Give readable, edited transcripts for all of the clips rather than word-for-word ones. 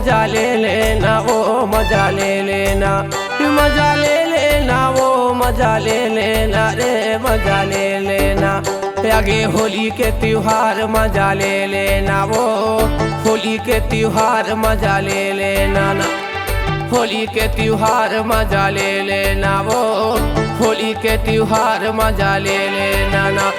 मजा ले लेना, वो मजा ले लेना, मजा ले लेना, वो मजा ले लेना रे, मजा ले लेना। आगे होली के त्योहार मजा ले लेना, वो होली के त्योहार मजा ले लेना ना, होली के त्योहार मजा ले लेना, वो होली के त्योहार मजा ले लेना ना।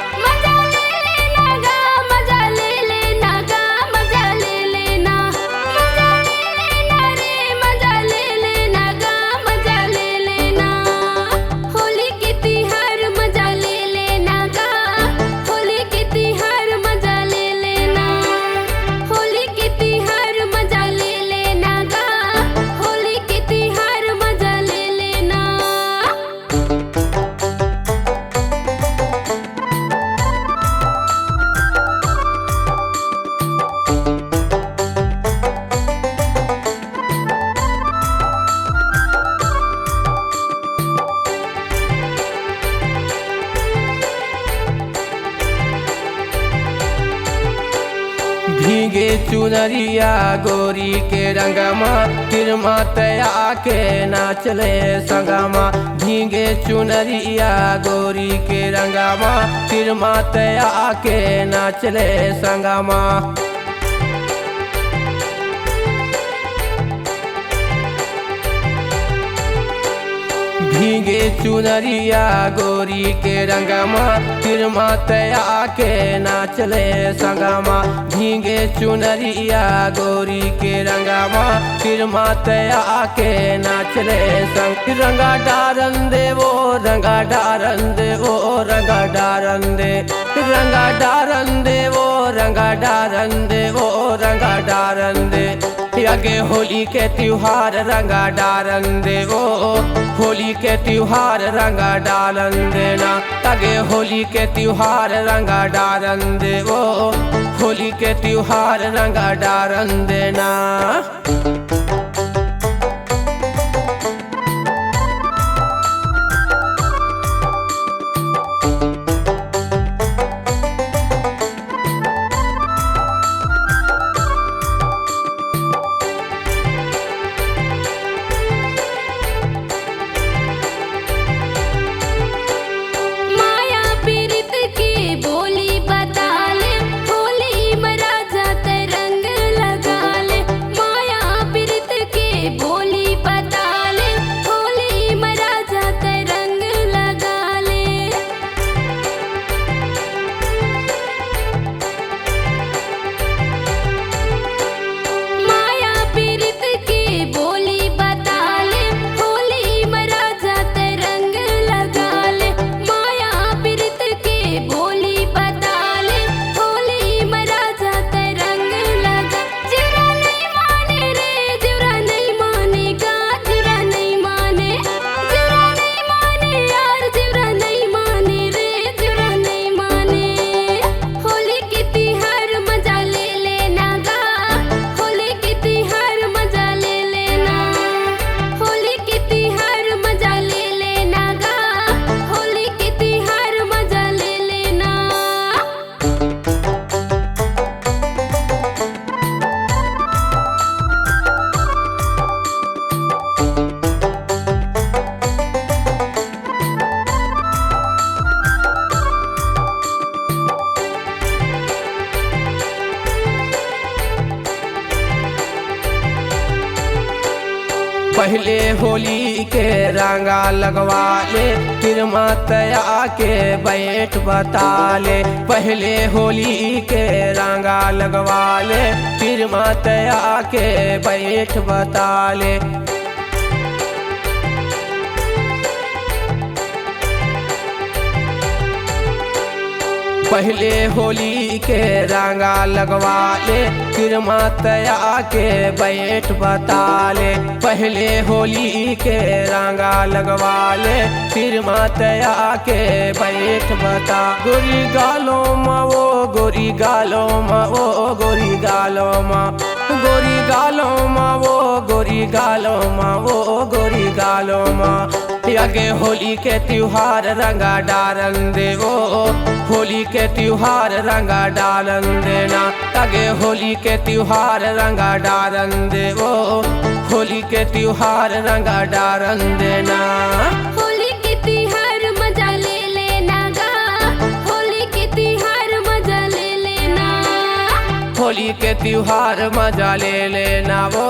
भीगे चुनरिया गोरी के रंगमा, फिर मातया के नाचले संगमा। भीगे चुनरिया गोरी के रंगमा, फिर मातया के नाचले संगमा। भीगे चुनरिया गोरी के रंगमा, फिर मातया के नाचले संगमा। भीगे चुनरिया गोरी के रंगमा, फिर मातया के नाचले संग। रंगा डारन दे वो रंगा डारन दे, वो रंगा डारन दे, रंगा डारन दे, वो रंगा डारन दे, वो रंगा डारन दे। आगे होली के त्योहार रंगा डारन दे, वो होली के त्योहार रंगा डालन देना। आगे होली के त्योहार रंगा डारन दे, वो होली के त्योहार रंगा डारन देना। पहले होली के रंगा लगवा ले, फिर मातया के बैठ बता ले। पहले होली के रंगा लगवा ले, फिर मातया के बैठ बता ले। पहले होली के रंगा लगवा ले, फिर मातया के बैठ बता ले। पहले होली के रंगा लगवा ले, फिर मातया के बैठ बता। गोरी गालो मा वो गोरी गालो मा, वो गोरी गालो मा, गोरी गालो मा, वो गोरी गालो मा, वो गोरी गालो मा। आगे होली के त्योहार रंगा डारन देवो, होली के त्योहार रंगा डारन देना। आगे होली के त्योहार रंगा डारन देवो, होली के त्योहार रंगा डारन देना। होली के त्योहार मजा ले लेना गा, होली के त्योहार मजा ले लेना। होली के त्योहार मजा ले लेना वो,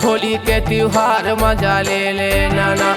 होली के त्योहार मजा ले लेना ना।